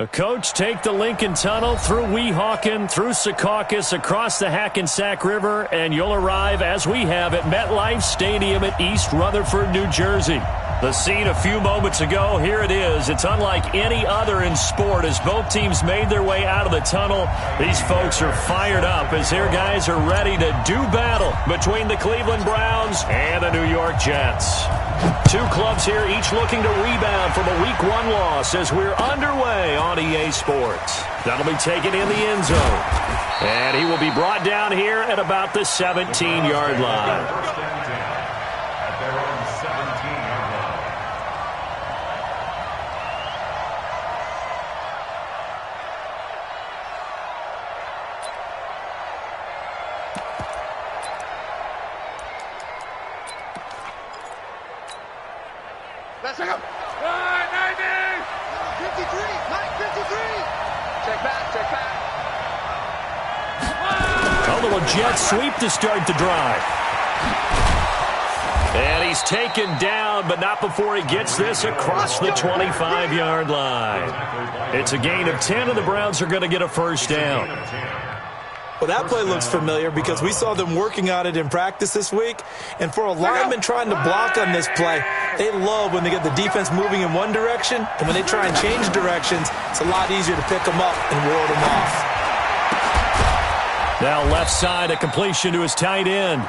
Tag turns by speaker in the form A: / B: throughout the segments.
A: The coach take the Lincoln Tunnel through Weehawken, through Secaucus, across the Hackensack River, and you'll arrive, as we have, at MetLife Stadium at East Rutherford, New Jersey. The scene a few moments ago, here it is. It's unlike any other in sport as both teams made their way out of the tunnel. These folks are fired up as their guys are ready to do battle between the Cleveland Browns and the New York Jets. Two clubs here, each looking to rebound from a Week 1 loss as we're underway on EA Sports. That'll be taken in the end zone. And he will be brought down here at about the 17-yard line.
B: Let's go. 90. 53. 53. Check back.
A: A little jet sweep to start the drive. And he's taken down, but not before he gets this across the 25-yard line. It's a gain of 10, and the Browns are going to get a first down.
C: Well, that play looks familiar because we saw them working on it in practice this week. And for a lineman trying to block on this play, they love when they get the defense moving in one direction. And when they try and change directions, it's a lot easier to pick them up and ward them off.
A: Now left side, a completion to his tight end.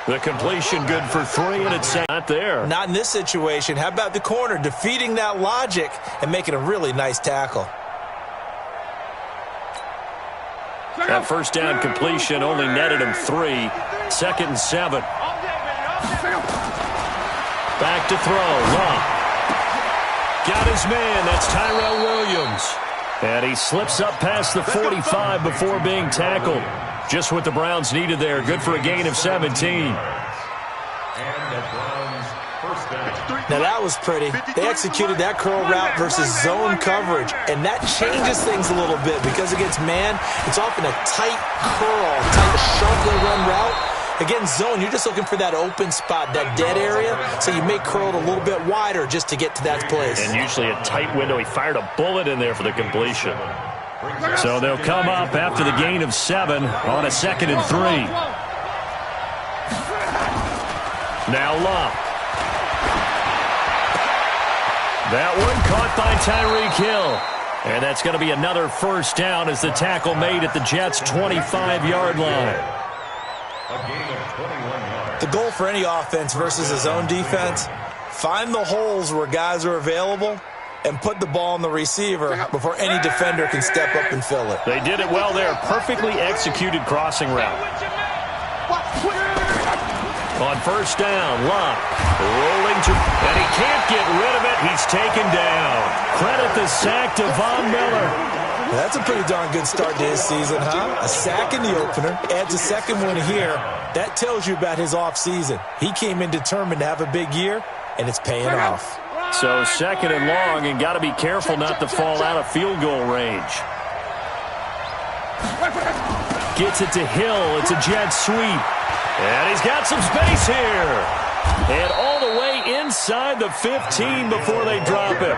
A: The completion good for 3, and it's not there.
C: Not in this situation. How about the corner defeating that logic and making a really nice tackle?
A: That first down completion only netted him 3. 2nd and 7. Back to throw. Love. Got his man. That's Tyrell Williams. And he slips up past the 45 before being tackled. Just what the Browns needed there. Good for a gain of 17.
C: Now that was pretty. They executed that curl route versus zone coverage, and that changes things a little bit because against man, it's often a tight curl, tight, sharply run route. Against zone, you're just looking for that open spot, that dead area, so you may curl it a little bit wider just to get to that place.
A: And usually a tight window. He fired a bullet in there for the completion. So they'll come up after the gain of 7 on a 2nd and 3. Now Love. That one caught by Tyreek Hill. And that's going to be another first down as the tackle made at the Jets' 25-yard line.
C: The goal for any offense versus a zone defense, find the holes where guys are available and put the ball on the receiver before any defender can step up and fill it.
A: They did it well there. Perfectly executed crossing route. On first down, Love rolling to, and he can't get rid of it. He's taken down. Credit the sack to Von Miller.
C: That's a pretty darn good start to his season, huh? A sack in the opener, adds a second one here. That tells you about his offseason. He came in determined to have a big year, and it's paying off.
A: So 2nd and long, and got to be careful not to fall out of field goal range. Gets it to Hill. It's a jet sweep. And he's got some space here. And all the way inside the 15 before they drop him.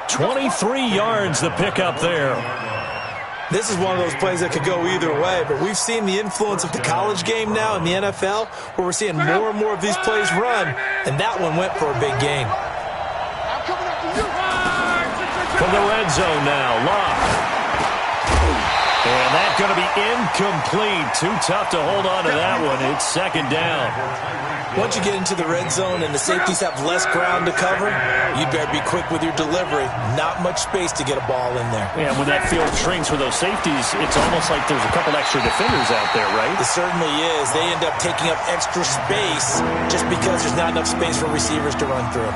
A: 23 yards the pickup there.
C: This is one of those plays that could go either way, but we've seen the influence of the college game now in the NFL, where we're seeing more and more of these plays run, and that one went for a big gain.
A: From the red zone now, Love. And that's going to be incomplete. Too tough to hold on to that one. It's 2nd down.
C: Once you get into the red zone and the safeties have less ground to cover, you better be quick with your delivery. Not much space to get a ball in there.
A: Yeah, when that field shrinks with those safeties, it's almost like there's a couple extra defenders out there, right?
C: It certainly is. They end up taking up extra space just because there's not enough space for receivers to run through.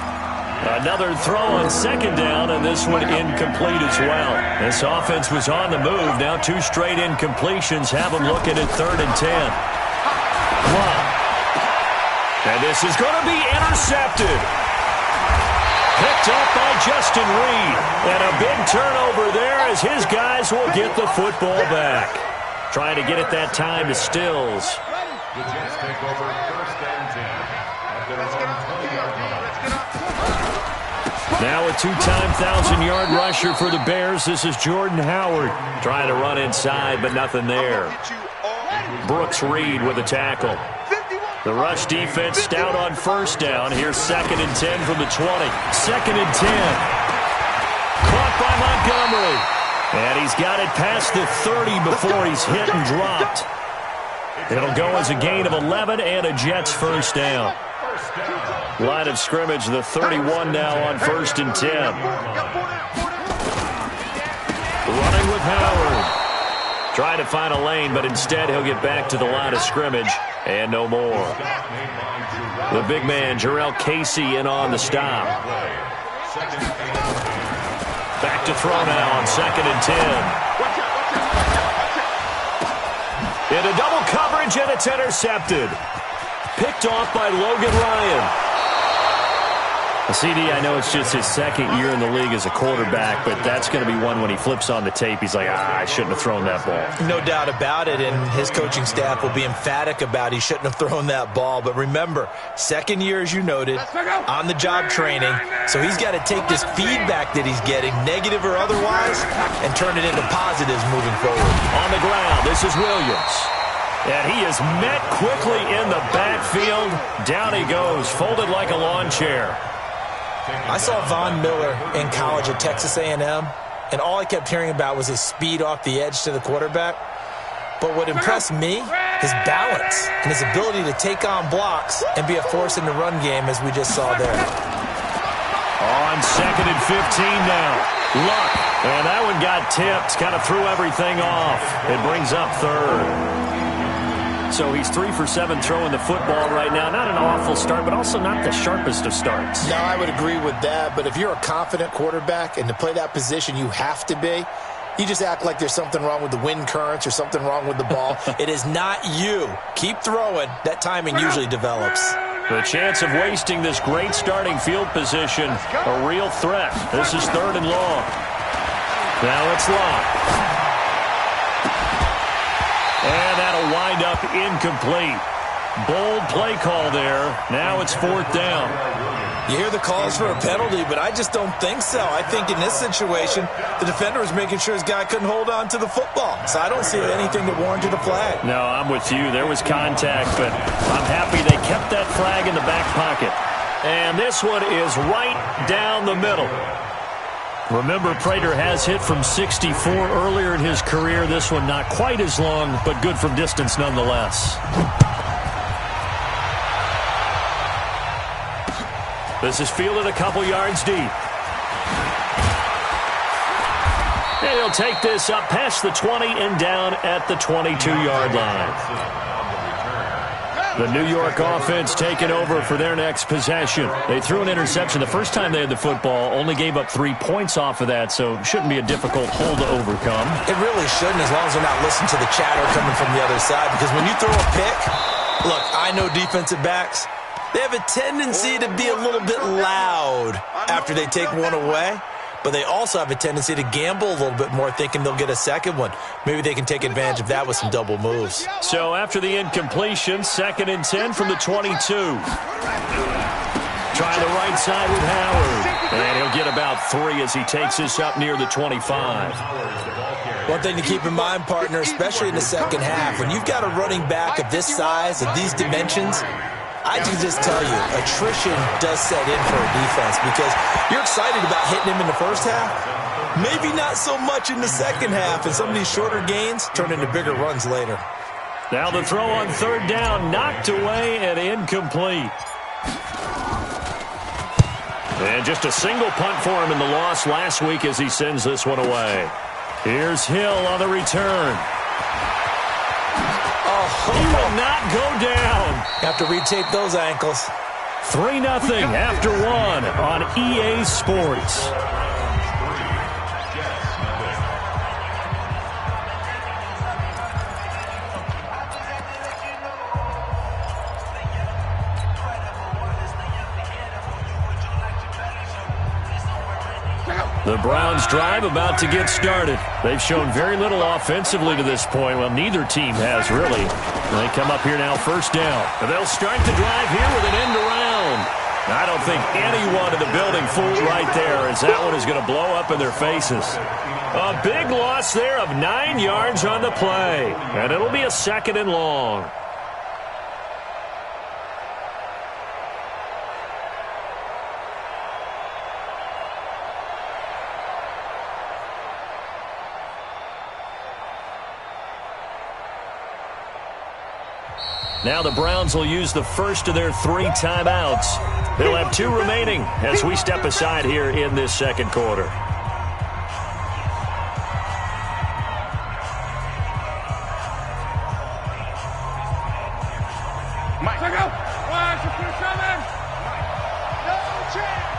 A: Another throw on 2nd down, and this one incomplete as well. This offense was on the move. Now 2 straight incompletions have them looking at 3rd and 10. Wow. And this is going to be intercepted. Picked up by Justin Reed. And a big turnover there as his guys will get the football back. Trying to get it that time to Stills.
D: The Jets take over 1st and 10 at their own 20-yard line.
A: Now a two-time 1,000-yard rusher for the Bears. This is Jordan Howard trying to run inside, but nothing there. Brooks Reed with a tackle. The rush defense stout on first down. Here's 2nd and 10 from the 20. 2nd and 10. Caught by Montgomery. And he's got it past the 30 before he's hit and dropped. It'll go as a gain of 11 and a Jets first down. Line of scrimmage, the 31 now on 1st and 10. Running with Howard. Trying to find a lane, but instead he'll get back to the line of scrimmage and no more. The big man, Jarrell Casey, in on the stop. Back to throw now on 2nd and 10. Into double coverage, and it's intercepted. Picked off by Logan Ryan. CD, I know it's just his 2nd year in the league as a quarterback, but that's going to be one when he flips on the tape, he's like, I shouldn't have thrown that ball.
C: No doubt about it, and his coaching staff will be emphatic about he shouldn't have thrown that ball. But remember, 2nd year, as you noted, on-the-job training, so he's got to take this feedback that he's getting, negative or otherwise, and turn it into positives moving forward.
A: On the ground, this is Williams. And he is met quickly in the backfield. Down he goes, folded like a lawn chair.
C: I saw Von Miller in college at Texas A&M, and all I kept hearing about was his speed off the edge to the quarterback. But what impressed me, his balance and his ability to take on blocks and be a force in the run game, as we just saw there.
A: On 2nd and 15 now. Luck. And that one got tipped. Kind of threw everything off. It brings up 3rd. So he's 3 for 7 throwing the football right now. Not an awful start, but also not the sharpest of starts.
D: No, I would agree with that. But if you're a confident quarterback and to play that position you have to be, you just act like there's something wrong with the wind currents or something wrong with the ball. It is not you. Keep throwing. That timing usually develops.
A: The chance of wasting this great starting field position, a real threat. This is 3rd and long. Now it's Locke. And that'll wind up incomplete. Bold play call there. Now it's 4th down.
C: You hear the calls for a penalty, but I just don't think so. I think in this situation, the defender was making sure his guy couldn't hold on to the football. So I don't see anything that warranted a flag.
A: No, I'm with you. There was contact, but I'm happy they kept that flag in the back pocket. And this one is right down the middle. Remember, Prater has hit from 64 earlier in his career. This one not quite as long, but good from distance nonetheless. This is fielded a couple yards deep. And he'll take this up past the 20 and down at the 22-yard line. The New York offense taking over for their next possession. They threw an interception the first time they had the football, only gave up 3 points off of that, so shouldn't be a difficult hole to overcome.
C: It really shouldn't, as long as they're not listening to the chatter coming from the other side, because when you throw a pick, look, I know defensive backs, they have a tendency to be a little bit loud after they take one away. But they also have a tendency to gamble a little bit more, thinking they'll get a second one. Maybe they can take advantage of that with some double moves.
A: So after the incompletion, 2nd and 10 from the 22. Trying the right side with Howard. And he'll get about 3 as he takes this up near the 25.
C: One thing to keep in mind, partner, especially in the second half, when you've got a running back of this size, of these dimensions, I can just tell you, attrition does set in for a defense because you're excited about hitting him in the first half. Maybe not so much in the second half, and some of these shorter gains turn into bigger runs later.
A: Now the throw on 3rd down, knocked away and incomplete. And just a single punt for him in the loss last week as he sends this one away. Here's Hill on the return. He will not go down.
C: Have to retape those ankles.
A: 3-0 after 1 on EA Sports. The Browns drive about to get started. They've shown very little offensively to this point. Well, neither team has really. They come up here now, 1st down. They'll start the drive here with an end around. I don't think anyone in the building fooled right there, as that one is going to blow up in their faces. A big loss there of 9 yards on the play, and it'll be a 2nd and long. Now the Browns will use the first of their 3 timeouts. They'll have 2 remaining as we step aside here in this 2nd quarter.
B: Mike. Check out. Watch the 7. No chance.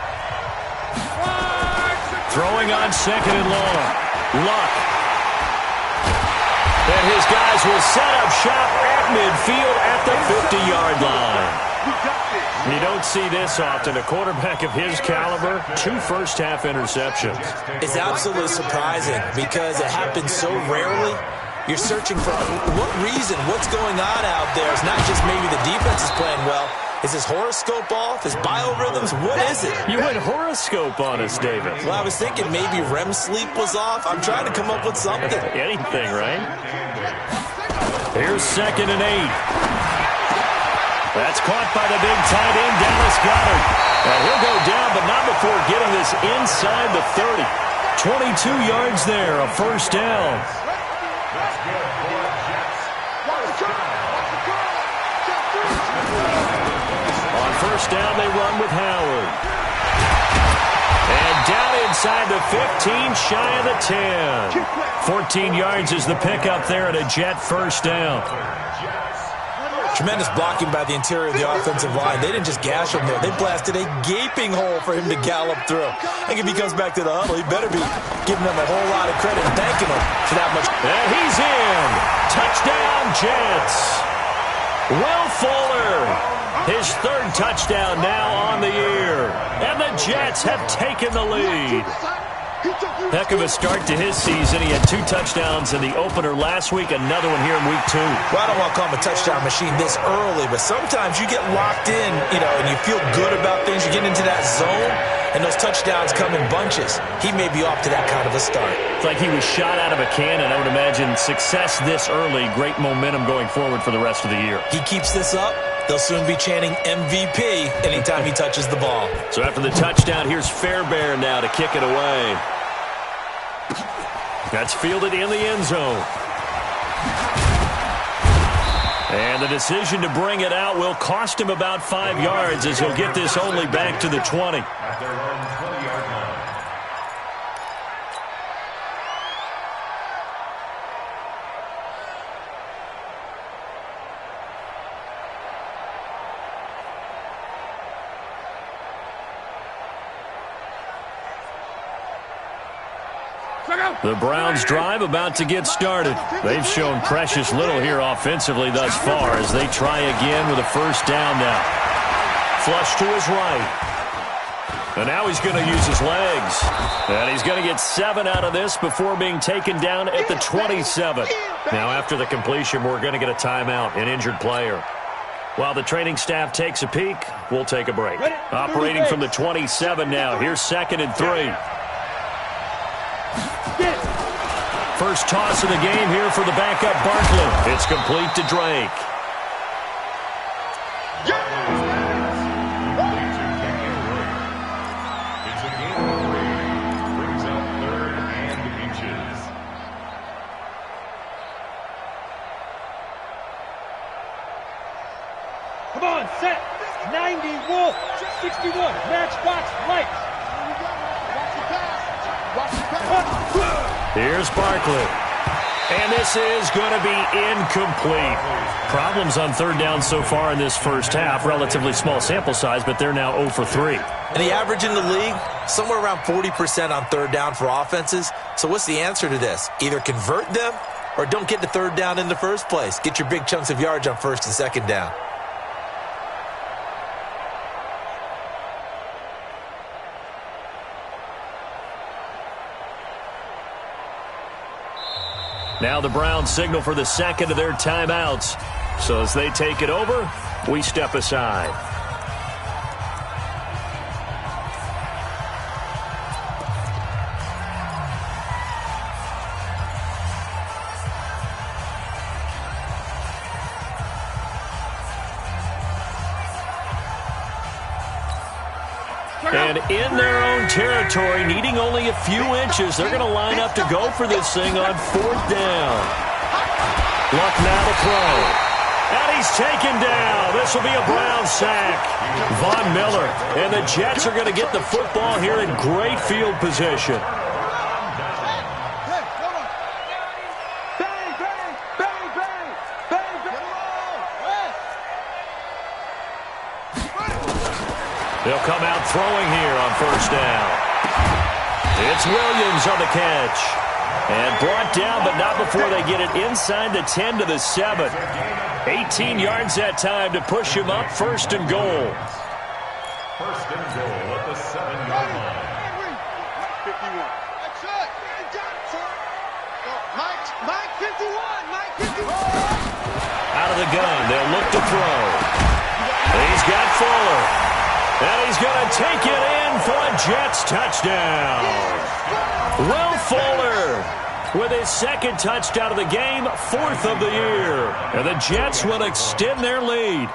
A: Throwing on 2nd and long. Luck. And his guys will set up shop at midfield at the 50-yard line. You don't see this often. A quarterback of his caliber, 2 first-half interceptions.
C: It's absolutely surprising because it happens so rarely. You're searching for what reason, what's going on out there. It's not just maybe the defense is playing well. Is his horoscope off? His biorhythms? What is it?
A: You went horoscope on us, David.
C: Well, I was thinking maybe REM sleep was off. I'm trying to come up with something.
A: Anything, right? Here's 2nd and 8. That's caught by the big tight end, Dallas Goedert. And he'll go down, but not before getting this inside the 30. 22 yards there, a first down. On first down, they run with Howard. And down inside the 15, shy of the 10. 14 yards is the pickup there at a Jet first down.
C: Tremendous blocking by the interior of the offensive line. They didn't just gash him there. They blasted a gaping hole for him to gallop through. I think if he comes back to the huddle, he better be giving them a whole lot of credit and thanking them for that much.
A: And he's in. Touchdown, Jets. Will Fuller, his 3rd touchdown now on the year. And the Jets have taken the lead. Heck of a start to his season. He had 2 touchdowns in the opener last week, another one here in week 2.
C: Well, I don't want to call him a touchdown machine this early, but sometimes you get locked in, and you feel good about things. You get into that zone, and those touchdowns come in bunches. He may be off to that kind of a start.
A: It's like he was shot out of a cannon. I would imagine success this early, great momentum going forward for the rest of the year.
C: He keeps this up, they'll soon be chanting MVP anytime he touches the ball.
A: So after the touchdown, here's Fairbairn now to kick it away. That's fielded in the end zone. And the decision to bring it out will cost him about 5 yards as he'll get this only back to the 20. The Browns drive about to get started. They've shown precious little here offensively thus far as they try again with a first down now. Flush to his right. And now he's going to use his legs. And he's going to get 7 out of this before being taken down at the 27. Now after the completion, we're going to get a timeout, an injured player. While the training staff takes a peek, we'll take a break. Operating from the 27 now. Here's 2nd and 3. First toss of the game here for the backup Barkley. It's complete to Drake.
E: It's a game of 3. Brings out 3rd and inches.
F: Come on, set. 90, Wolf. 61, matchbox, lights.
A: Here's Barkley. And this is going to be incomplete. Problems on 3rd down so far in this first half. Relatively small sample size, but they're now 0 for 3.
C: And the average in the league, somewhere around 40% on 3rd down for offenses. So what's the answer to this? Either convert them or don't get to 3rd down in the first place. Get your big chunks of yards on 1st and 2nd down.
A: Now the Browns signal for the 2nd of their timeouts. So as they take it over, we step aside. And in their own territory, needing only a few inches, they're going to line up to go for this thing on 4th down. Luck now to throw. And he's taken down. This will be a Brown sack. Von Miller. And the Jets are going to get the football here in great field position. They'll come out throwing here on 1st down. It's Williams on the catch. And brought down, but not before they get it inside the 10 to the 7. 18 yards that time to push him up. 1st and goal.
E: 1st and goal at the 7-yard line.
B: 51. That's it. You got it, sir. Mike 51. Mike 51.
A: Out of the gun. They'll look to throw. He's got Fuller. And he's going to take it in for a Jets touchdown. Will Fuller with his 2nd touchdown of the game, 4th of the year. And the Jets will extend their lead.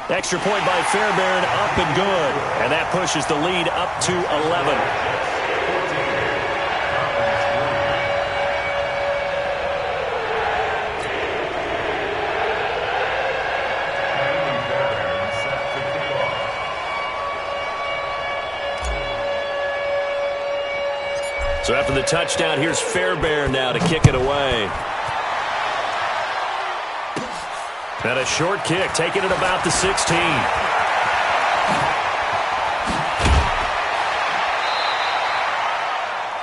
A: Extra point by Fairbairn, up and good. And that pushes the lead up to 11. So after the touchdown, here's Fairbairn now to kick it away. And a short kick, taking it about the 16.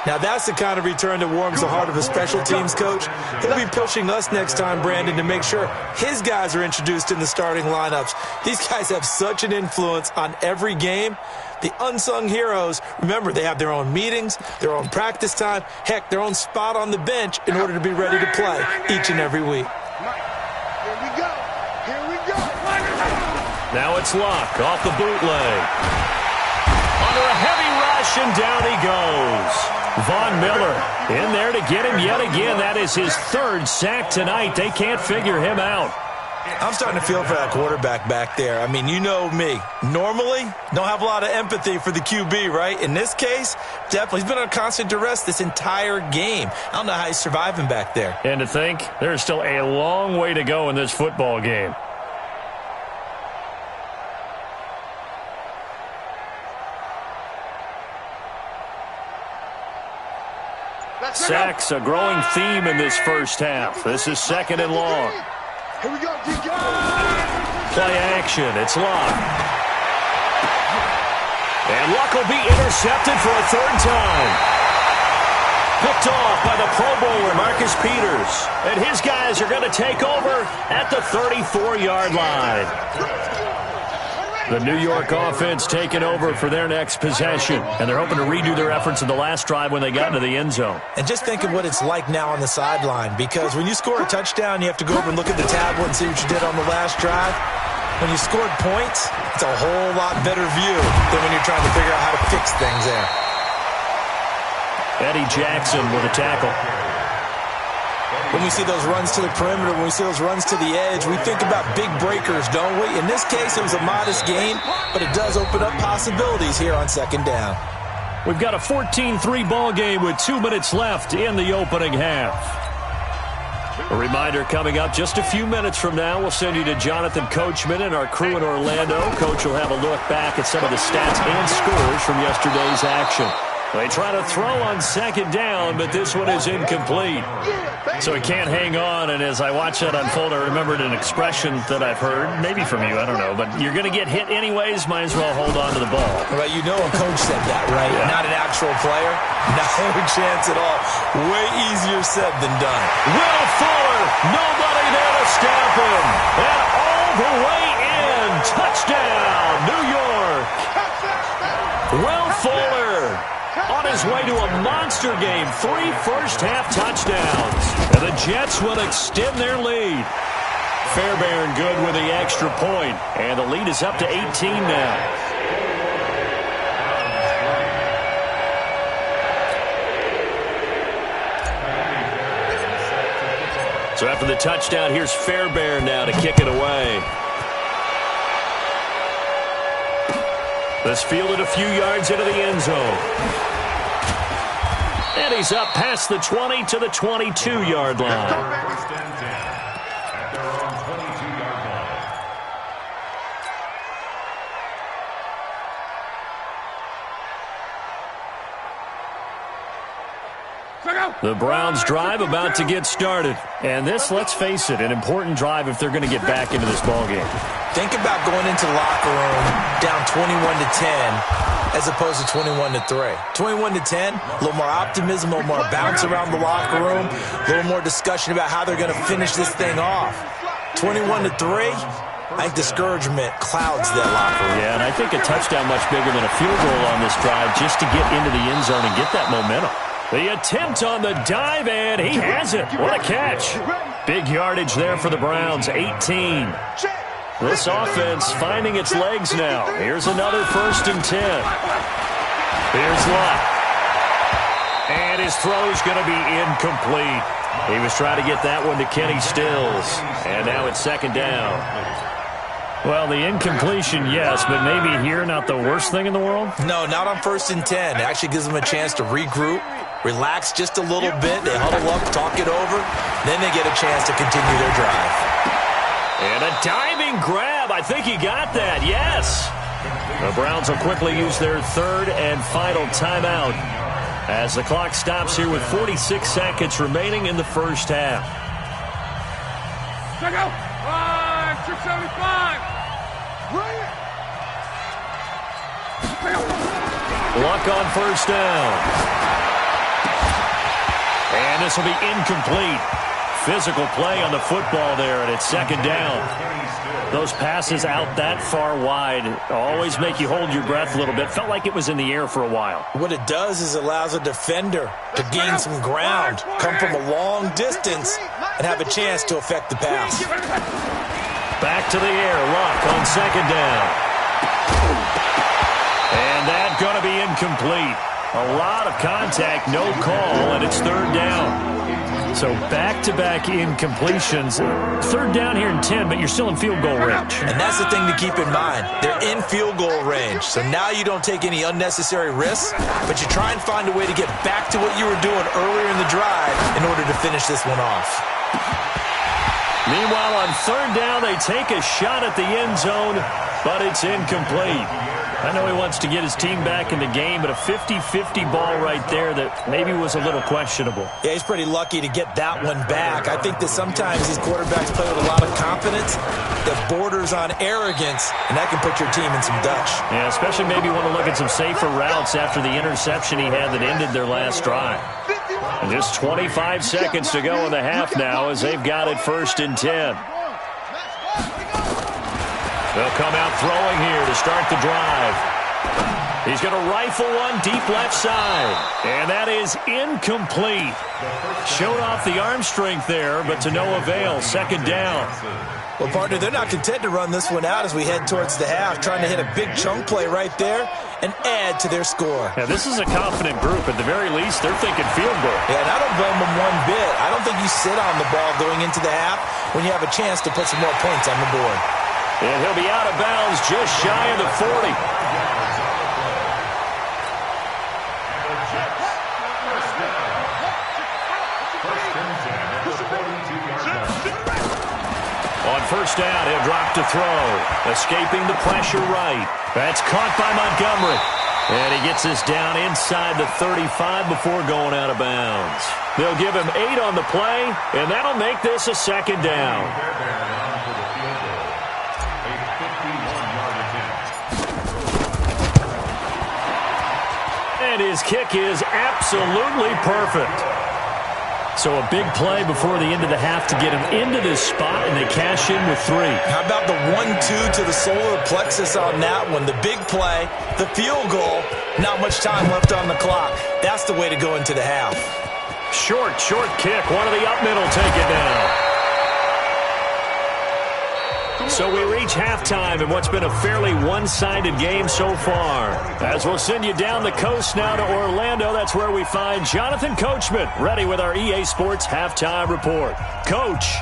C: Now that's the kind of return that warms the heart of a special teams coach. He'll be pushing us next time, Brandon, to make sure his guys are introduced in the starting lineups. These guys have such an influence on every game. The unsung heroes, remember, they have their own meetings, their own practice time, heck, their own spot on the bench in order to be ready to play each and every week.
B: Here we go. Here we go.
A: Now it's Luck off the bootleg. Under a heavy rush, and down he goes. Von Miller in there to get him yet again. That is his 3rd sack tonight. They can't figure him out.
C: I'm starting to feel for that quarterback back there. I mean, you know me. Normally, don't have a lot of empathy for the QB, right? In this case, definitely. He's been on constant duress this entire game. I don't know how he's surviving back there.
A: And to think, there's still a long way to go in this football game. Sacks, a growing theme in this first half. This is 2nd and long.
B: Here we go, DK.
A: Play action. It's Luck. And Luck will be intercepted for a 3rd time. Picked off by the Pro Bowler, Marcus Peters. And his guys are going to take over at the 34-yard line. The New York offense taking over for their next possession. And they're hoping to redo their efforts in the last drive when they got into the end zone.
C: And just think of what it's like now on the sideline. Because when you score a touchdown, you have to go over and look at the tablet and see what you did on the last drive. When you scored points, it's a whole lot better view than when you're trying to figure out how to fix things there.
A: Eddie Jackson with a tackle.
C: When we see those runs to the perimeter, when we see those runs to the edge, we think about big breakers, don't we? In this case, it was a modest gain, but it does open up possibilities here on 2nd down.
A: We've got a 14-3 ball game with 2 minutes left in the opening half. A reminder coming up just a few minutes from now. We'll send you to Jonathan Coachman and our crew in Orlando. Coach will have a look back at some of the stats and scores from yesterday's action. They try to throw on 2nd down, but this one is incomplete. So he can't hang on, and as I watch that unfold, I remembered an expression that I've heard, maybe from you, I don't know, but you're going to get hit anyways, might as well hold on to the ball.
C: Well, you know a coach said that, right?
A: Yeah.
C: Not an actual player. No chance at all. Way easier said than done.
A: Will Fuller, nobody there to stop him. And all the way in, touchdown, New York. Will Fuller on his way to a monster game, 3 first-half touchdowns. And the Jets will extend their lead. Fairbairn good with the extra point, and the lead is up to 18 now. So after the touchdown, here's Fairbairn now to kick it away. This fielded a few yards into the end zone. And he's up past the 20 to the 22-yard line.
E: First and 10 at their own 22-yard line.
A: The Browns drive about to get started. And this, let's face it, an important drive if they're going to get back into this ballgame.
C: Think about going into the locker room down 21-10 as opposed to 21-3. 21-10, a little more optimism, a little more bounce around the locker room, a little more discussion about how they're going to finish this thing off. 21-3, I think discouragement clouds that locker room.
A: Yeah, and I think a touchdown much bigger than a field goal on this drive just to get into the end zone and get that momentum. The attempt on the dive, and he has it. What a catch. Big yardage there for the Browns, 18. This offense finding its legs now. Here's another 1st and 10. Here's Luck. And his throw's going to be incomplete. He was trying to get that one to Kenny Stills. And now it's 2nd down. Well, the incompletion, yes, but maybe here not the worst thing in the world?
C: No, not on 1st and 10. It actually gives them a chance to regroup, relax just a little bit. They huddle up, talk it over. Then they get a chance to continue their drive.
A: And a diving grab. I think he got that. Yes. The Browns will quickly use their 3rd and final timeout as the clock stops here with 46 seconds remaining in the first half.
F: Check out. 675.
A: Luck on 1st down. And this will be incomplete. Physical play on the football there, and it's 2nd down. Those passes out that far wide always make you hold your breath a little bit. Felt like it was in the air for a while.
C: What it does is allows a defender to gain some ground, come from a long distance, and have a chance to affect the pass.
A: Back to the air, Luck on 2nd down. And that's going to be incomplete. A lot of contact, no call, and it's 3rd down. So back-to-back incompletions. 3rd down here in 10, but you're still in field goal range.
C: And that's the thing to keep in mind. They're in field goal range. So now you don't take any unnecessary risks, but you try and find a way to get back to what you were doing earlier in the drive in order to finish this one off.
A: Meanwhile, on 3rd down, they take a shot at the end zone, but it's incomplete. I know he wants to get his team back in the game, but a 50-50 ball right there that maybe was a little questionable.
C: Yeah, he's pretty lucky to get that one back. I think that sometimes these quarterbacks play with a lot of confidence that borders on arrogance, and that can put your team in some Dutch.
A: Yeah, especially maybe want to look at some safer routes after the interception he had that ended their last drive. And just 25 seconds to go in the half now as they've got it 1st and 10. They'll come out throwing here to start the drive. He's going to rifle one deep left side. And that is incomplete. Showed off the arm strength there, but to no avail. 2nd down.
C: Well, partner, they're not content to run this one out as we head towards the half, trying to hit a big chunk play right there and add to their score.
A: Yeah, this is a confident group. At the very least, they're thinking field goal.
C: Yeah, and I don't blame them one bit. I don't think you sit on the ball going into the half when you have a chance to put some more points on the board.
A: And he'll be out of bounds just shy of the 40. On 1st down, he'll drop to throw. Escaping the pressure right. That's caught by Montgomery. And he gets this down inside the 35 before going out of bounds. They'll give him 8 on the play, and that'll make this a 2nd down. And his kick is absolutely perfect. So a big play before the end of the half to get him into this spot, and they cash in with 3.
C: How about the 1-2 to the solar plexus on that one? The big play, the field goal, not much time left on the clock. That's the way to go into the half.
A: Short kick. One of the up middle take it down. So we reach halftime in what's been a fairly one-sided game so far. As we'll send you down the coast now to Orlando, that's where we find Jonathan Coachman, ready with our EA Sports Halftime Report. Coach.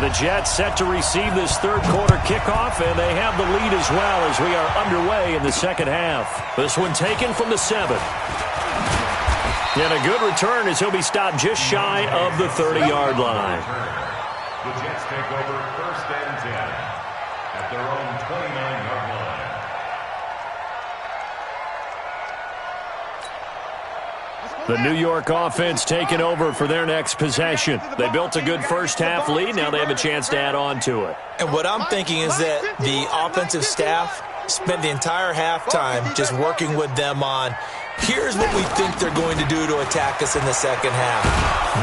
A: And the Jets set to receive this third quarter kickoff, and they have the lead as well as we are underway in the second half. This one taken from the 7. And a good return as he'll be stopped just shy of the 30-yard line.
E: The Jets take over first and 10 at their own 29-yard line.
A: The New York offense taking over for their next possession. They built a good first-half lead. Now they have a chance to add on to it.
C: And what I'm thinking is that the offensive staff spent the entire halftime just working with them on, here's what we think they're going to do to attack us in the second half.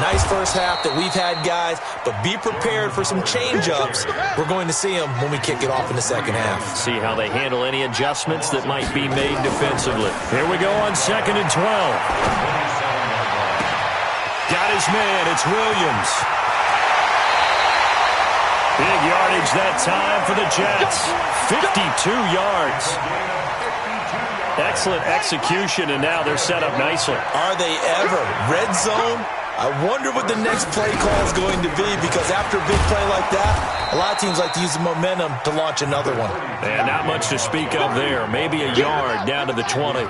C: Nice first half that we've had, guys, but be prepared for some change-ups. We're going to see them when we kick it off in the second half.
A: See how they handle any adjustments that might be made defensively. Here we go on 2nd and 12. Got his man. It's Williams. Big yardage that time for the Jets. 52 yards. Excellent execution, and now they're set up nicely.
C: Are they ever? Red zone? I wonder what the next play call is going to be, because after a big play like that, a lot of teams like to use the momentum to launch another one.
A: And not much to speak of there. Maybe a yard down to the 20.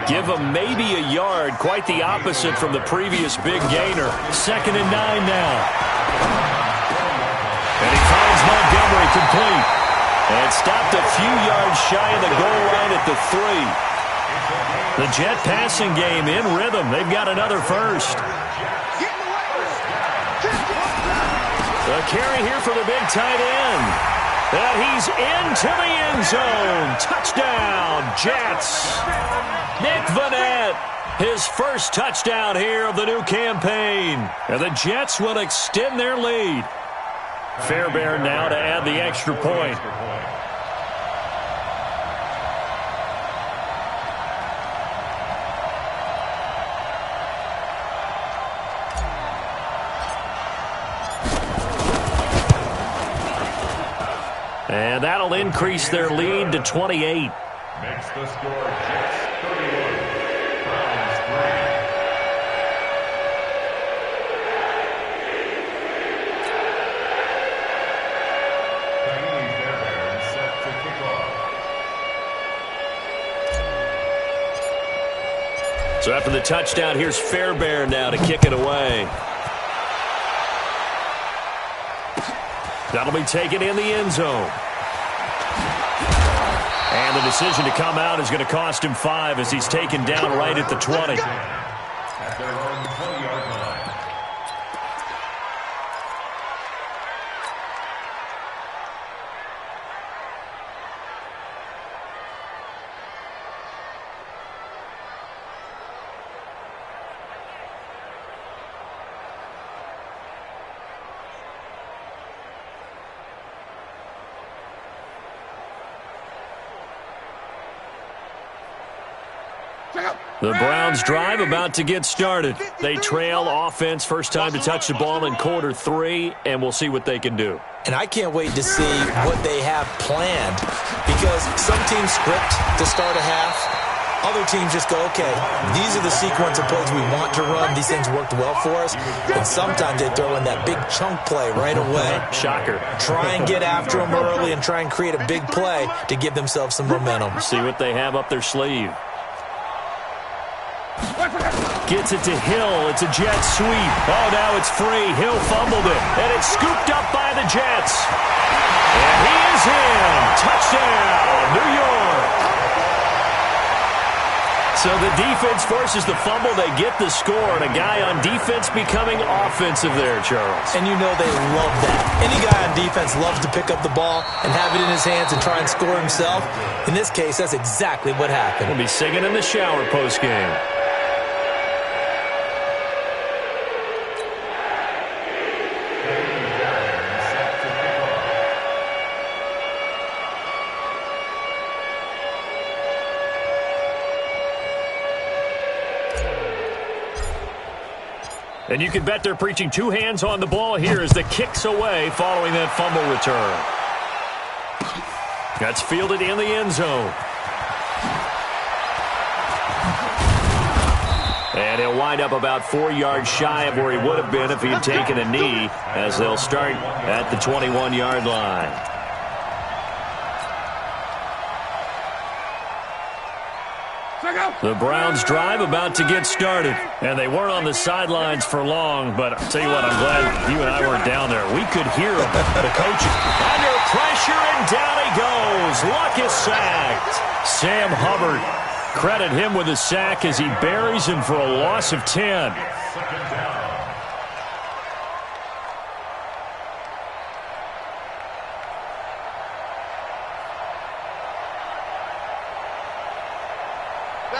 A: Give them maybe a yard. Quite the opposite from the previous big gainer. 2nd and 9 now. And he finds Montgomery complete. And stopped a few yards shy of the goal line at the 3. The Jet passing game in rhythm. They've got another first. The carry here for the big tight end. And he's into the end zone. Touchdown, Jets. Nick Vannett, his first touchdown here of the new campaign. And the Jets will extend their lead. Fairbairn now to add the extra point. And that'll increase their lead to 28.
E: Makes the score Jets 31, Browns 3. Tiny Fairbairn set to kick off.
A: So after the touchdown, here's Fairbairn now to kick it away. That'll be taken in the end zone. And the decision to come out is going to cost him 5 as he's taken down right at the 20.
E: At their own 20-yard line.
A: The Browns drive about to get started. They trail offense, first time to touch the ball in quarter 3, and we'll see what they can do.
C: And I can't wait to see what they have planned, because some teams script to start a half. Other teams just go, okay, these are the sequence of plays we want to run. These things worked well for us. And sometimes they throw in that big chunk play right away.
A: Shocker.
C: Try and get after them early and try and create a big play to give themselves some momentum.
A: See what they have up their sleeve. Gets it to Hill. It's a Jet sweep. Oh, now it's free. Hill fumbled it. And it's scooped up by the Jets. And he is in. Touchdown, New York. So the defense forces the fumble. They get the score. And a guy on defense becoming offensive there, Charles.
C: And you know they love that. Any guy on defense loves to pick up the ball and have it in his hands and try and score himself. In this case, that's exactly what happened.
A: We'll be singing in the shower postgame. And you can bet they're preaching 2 hands on the ball here as the kick's away following that fumble return. That's fielded in the end zone. And he'll wind up about 4 yards shy of where he would have been if he had taken a knee, as they'll start at the 21-yard line. The Browns drive about to get started. And they weren't on the sidelines for long, but I'll tell you what, I'm glad you and I weren't down there. We could hear them. The coaches under pressure, and down he goes. Luck is sacked. Sam Hubbard, credit him with a sack as he buries him for a loss of 10.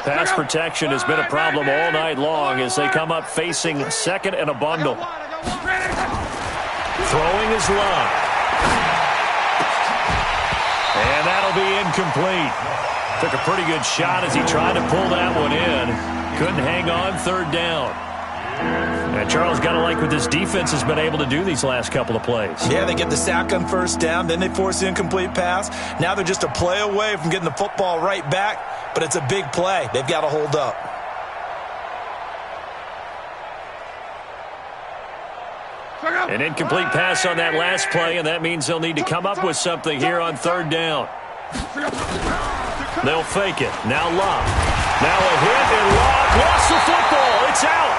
A: Pass protection has been a problem all night long as they come up facing second and a bundle. Throwing is Love. And that'll be incomplete. Took a pretty good shot as he tried to pull that one in. Couldn't hang on, third down. And Charles, got to like what this defense has been able to do these last couple of plays.
C: Yeah, they get the sack on first down, then they force the incomplete pass. Now they're just a play away from getting the football right back, but it's a big play. They've got to hold up.
A: An incomplete pass on that last play, and that means they'll need to come up with something here on third down. They'll fake it. Now Love. Now a hit, and Love lost the football. It's out.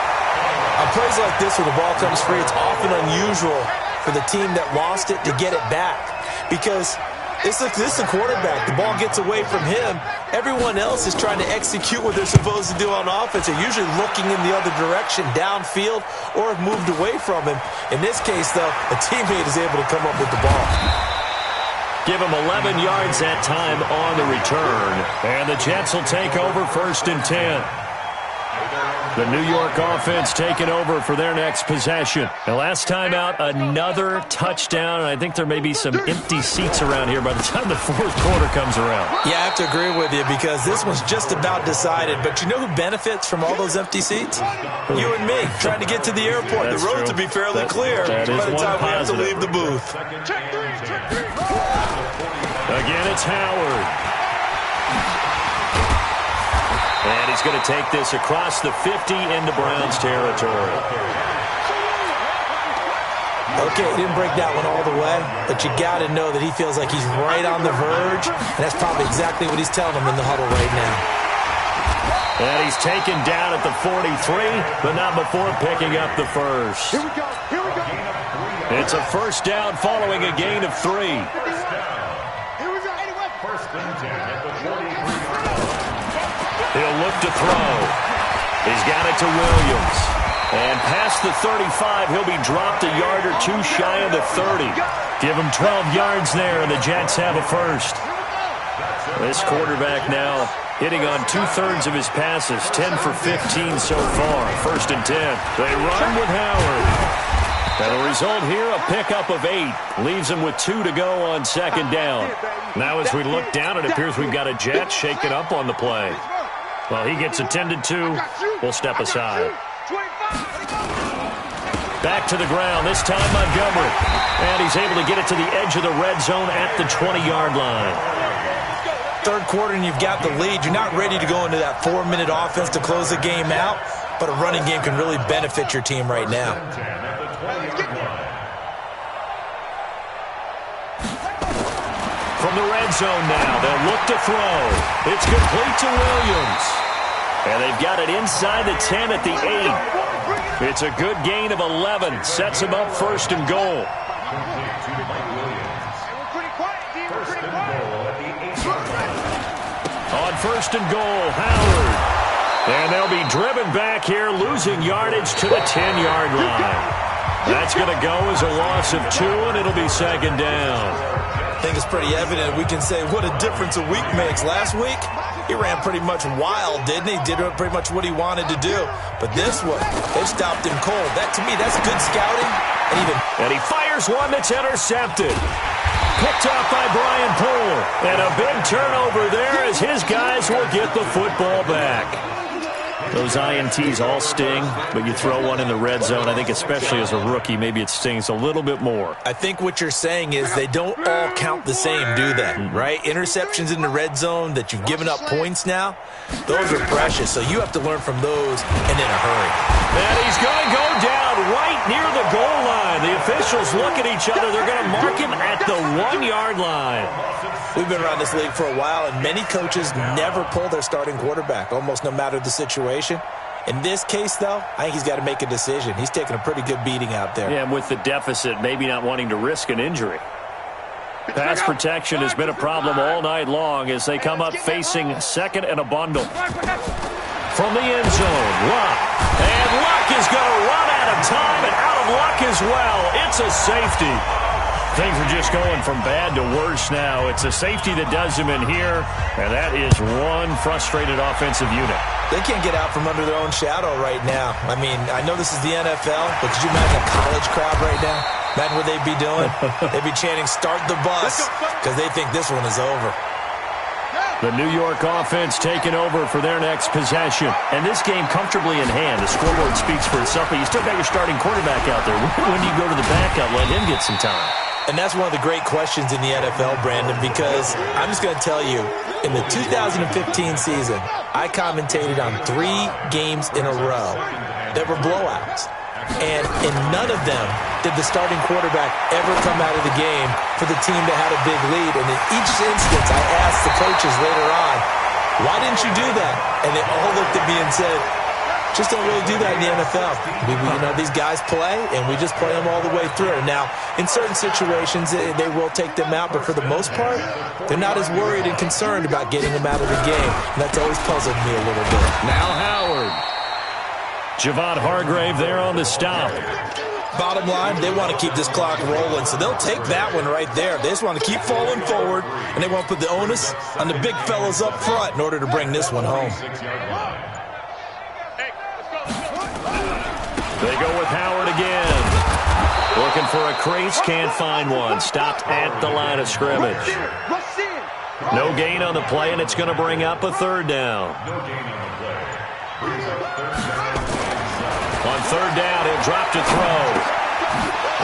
C: On plays like this where the ball comes free, it's often unusual for the team that lost it to get it back. Because this is a quarterback. The ball gets away from him. Everyone else is trying to execute what they're supposed to do on offense. They're usually looking in the other direction, downfield, or have moved away from him. In this case, though, a teammate is able to come up with the ball.
A: Give him 11 yards that time on the return. And the Jets will take over 1st and 10. The New York offense taking over for their next possession. The last time out, another touchdown, and I think there may be some empty seats around here by the time the fourth quarter comes around.
C: Yeah, I have to agree with you because this one's just about decided. But you know who benefits from all those empty seats? You and me, trying to get to the airport.
A: That's
C: the roads
A: true.
C: will be fairly clear by the time we have to leave the booth.
A: Again, it's Howard. And he's going to take this across the 50 into Browns territory.
C: Okay, he didn't break that one all the way, but you got to know that he feels like he's right on the verge, and that's probably exactly what he's telling them in the huddle right now.
A: And he's taken down at the 43, but not before picking up the first.
B: Here we go. Here we go.
A: It's a first down following a gain of 3.
B: Here we go.
E: First and 10 at the 43-yard line.
A: He'll look to throw. He's got it to Williams. And past the 35, he'll be dropped a yard or two shy of the 30. Give him 12 yards there, and the Jets have a first. This quarterback now hitting on 2/3 of his passes, 10 for 15 so far. 1st and 10. They run with Howard. And the result here, a pickup of 8. Leaves him with 2 to go on 2nd down. Now as we look down, it appears we've got a Jet shaken up on the play. Well, he gets attended to. We'll step aside. Back to the ground, this time Montgomery. And he's able to get it to the edge of the red zone at the 20-yard line.
C: Third quarter and you've got the lead. You're not ready to go into that 4-minute offense to close the game out, but a running game can really benefit your team right now.
A: From the red zone now, they'll look to throw. It's complete to Williams. And they've got it inside the 10 at the 8. It's a good gain of 11. Sets him up 1st and goal. On 1st and goal, Howard. And they'll be driven back here, losing yardage to the 10-yard line. That's going to go as a loss of 2, and it'll be 2nd down.
C: I think it's pretty evident. We can say what a difference a week makes. Last week, he ran pretty much wild, didn't he? Did pretty much what he wanted to do. But this one, they stopped him cold. That, to me, that's good scouting.
A: And he fires one that's intercepted. Picked up by Brian Poole. And a big turnover there as his guys will get the football back. Those INTs all sting, but you throw one in the red zone, I think especially as a rookie, maybe it stings a little bit more.
C: I think what you're saying is they don't all count the same, do they? Right? Interceptions in the red zone that you've given up points now, those are precious. So you have to learn from those and in a hurry.
A: And he's going to go down right near the goal line. The officials look at each other. They're going to mark him at the 1-yard line.
C: We've been around this league for a while, and many coaches never pull their starting quarterback, almost no matter the situation. In this case, though, I think he's got to make a decision. He's taking a pretty good beating out there.
A: Yeah, and with the deficit, maybe not wanting to risk an injury. Pass protection has been a problem all night long as they come up facing second and a bundle. From the end zone, Luck. And Luck is going to run out of time and out of luck as well. It's a safety. Things are just going from bad to worse now. It's a safety that does him in here, and that is one frustrated offensive unit.
C: They can't get out from under their own shadow right now. I mean, I know this is the NFL, but could you imagine a college crowd right now? Imagine what they'd be doing. They'd be chanting, "Start the bus," because they think this one is over.
A: The New York offense taking over for their next possession. And this game comfortably in hand. The scoreboard speaks for itself, but you still got your starting quarterback out there. When do you go to the backup, let him get some time?
C: And that's one of the great questions in the NFL, Brandon, because I'm just going to tell you, in the 2015 season, I commentated on 3 games in a row that were blowouts. And in none of them did the starting quarterback ever come out of the game for the team that had a big lead. And in each instance, I asked the coaches later on, why didn't you do that? And they all looked at me and said, just don't really do that in the NFL. These guys play, and we just play them all the way through. Now, in certain situations, they will take them out, but for the most part, they're not as worried and concerned about getting them out of the game. And that's always puzzled me a little bit.
A: Now Howard. Javon Hargrave there on the stop.
C: Bottom line, they want to keep this clock rolling, so they'll take that one right there. They just want to keep falling forward, and they want to put the onus on the big fellas up front in order to bring this one home.
A: They go with Howard again. Looking for a crease, can't find one. Stopped at the line of scrimmage. No gain on the play, and it's going to bring up a third down. On third down, he'll drop to throw.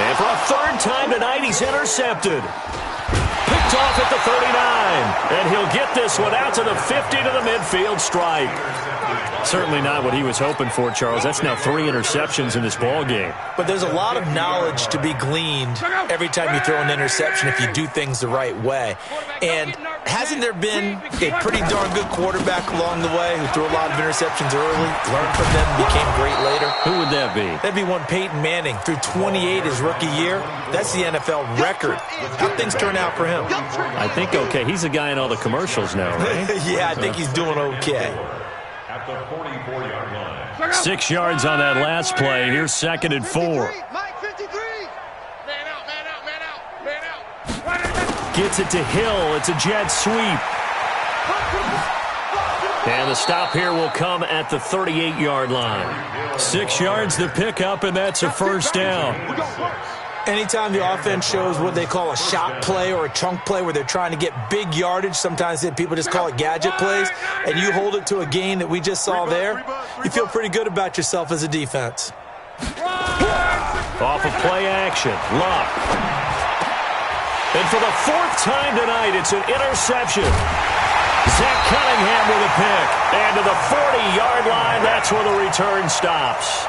A: And for a third time tonight, he's intercepted. Picked off at the 39. And he'll get this one out to the 50 to the midfield stripe. Certainly not what he was hoping for, Charles. That's now 3 interceptions in this ball game.
C: But there's a lot of knowledge to be gleaned every time you throw an interception if you do things the right way. And hasn't there been a pretty darn good quarterback along the way who threw a lot of interceptions early, learned from them, became great later?
A: Who would that be?
C: That'd be one Peyton Manning. Threw 28 his rookie year. That's the NFL record. How'd things turn out for him?
A: I think okay. He's a guy in all the commercials now, right?
C: Yeah, I think he's doing okay.
E: At the 44-yard line.
A: 6 yards on that last play. Here's 2nd and 4.
B: Mike 53. Man out.
A: Gets it to Hill. It's a jet sweep. And the stop here will come at the 38-yard line. 6 yards to pick up, and that's a first down.
C: Anytime the offense shows what they call a shot play or a chunk play where they're trying to get big yardage, sometimes people just call it gadget plays, and you hold it to a gain that we just saw there, you feel pretty good about yourself as a defense.
A: Off of play action, Luck. And for the 4th time tonight, it's an interception. Zach Cunningham with a pick. And to the 40-yard line, that's where the return stops.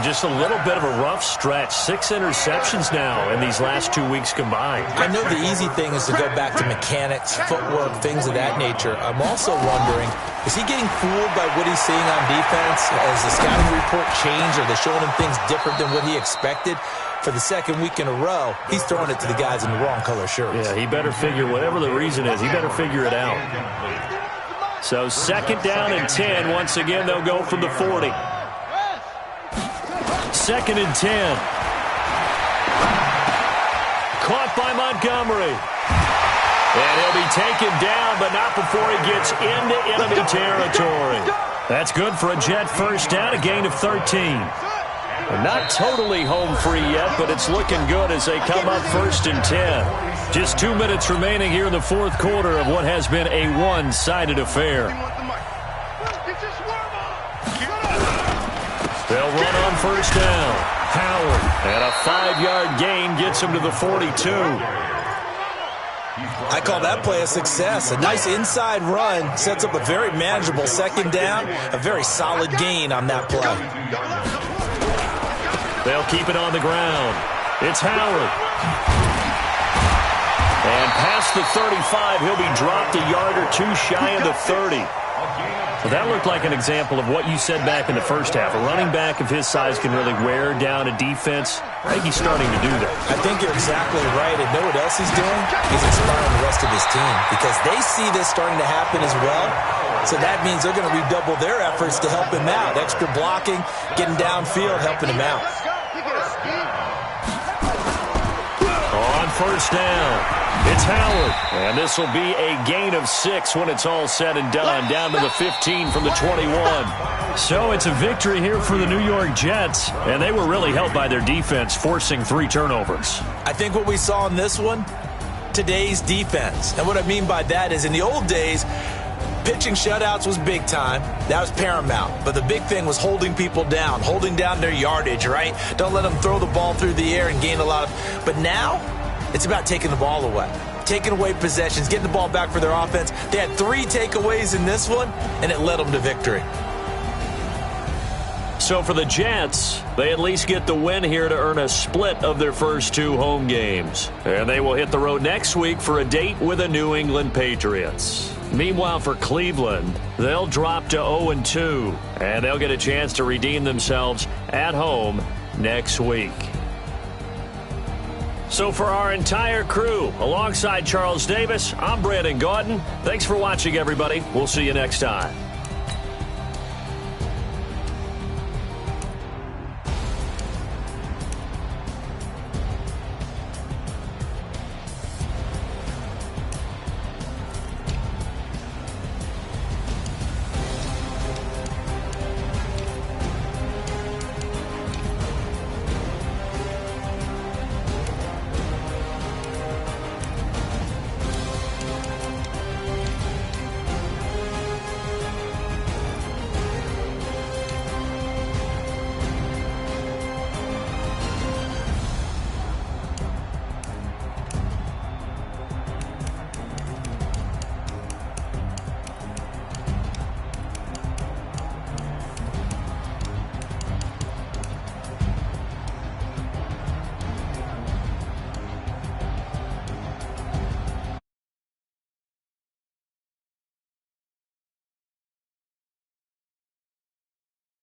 A: Just a little bit of a rough stretch. 6 interceptions now in these last 2 weeks combined.
C: I know the easy thing is to go back to mechanics, footwork, things of that nature. I'm also wondering, is he getting fooled by what he's seeing on defense? Has the scouting report changed? Are they showing him things different than what he expected? For the 2nd week in a row, he's throwing it to the guys in the wrong color shirts.
A: Yeah, he better figure, whatever the reason is, he better figure it out. So 2nd down and 10. Once again, they'll go from the 40. 2nd and 10. Caught by Montgomery. And he'll be taken down, but not before he gets into enemy territory. That's good for a Jet first down, a gain of 13. Not totally home free yet, but it's looking good as they come up 1st and 10. Just 2 minutes remaining here in the 4th quarter of what has been a one-sided affair. first down. Howard. And a 5-yard gain gets him to the 42.
C: I call that play a success. A nice inside run sets up a very manageable second down. A very solid gain on that play.
A: They'll keep it on the ground. It's Howard. And past the 35, he'll be dropped a yard or two shy of the 30. Well, that looked like an example of what you said back in the first half. A running back of his size can really wear down a defense. I think he's starting to do that.
C: I think you're exactly right. And know what else he's doing? He's inspiring the rest of his team because they see this starting to happen as well. So that means they're going to redouble their efforts to help him out. Extra blocking, getting downfield, helping him out.
A: On first down, it's Howard. And this will be a gain of 6 when it's all said and done, down to the 15 from the 21. So it's a victory here for the New York Jets, and they were really helped by their defense, forcing 3 turnovers.
C: I think what we saw in this one, today's defense. And what I mean by that is in the old days, pitching shutouts was big time. That was paramount. But the big thing was holding people down, holding down their yardage, right? Don't let them throw the ball through the air and gain a lot of... But now, it's about taking the ball away. Taking away possessions, getting the ball back for their offense. They had 3 takeaways in this one, and it led them to victory.
A: So for the Jets, they at least get the win here to earn a split of their first 2 home games. And they will hit the road next week for a date with the New England Patriots. Meanwhile, for Cleveland, they'll drop to 0-2, and they'll get a chance to redeem themselves at home next week. So for our entire crew, alongside Charles Davis, I'm Brandon Gaudin. Thanks for watching, everybody. We'll see you next time.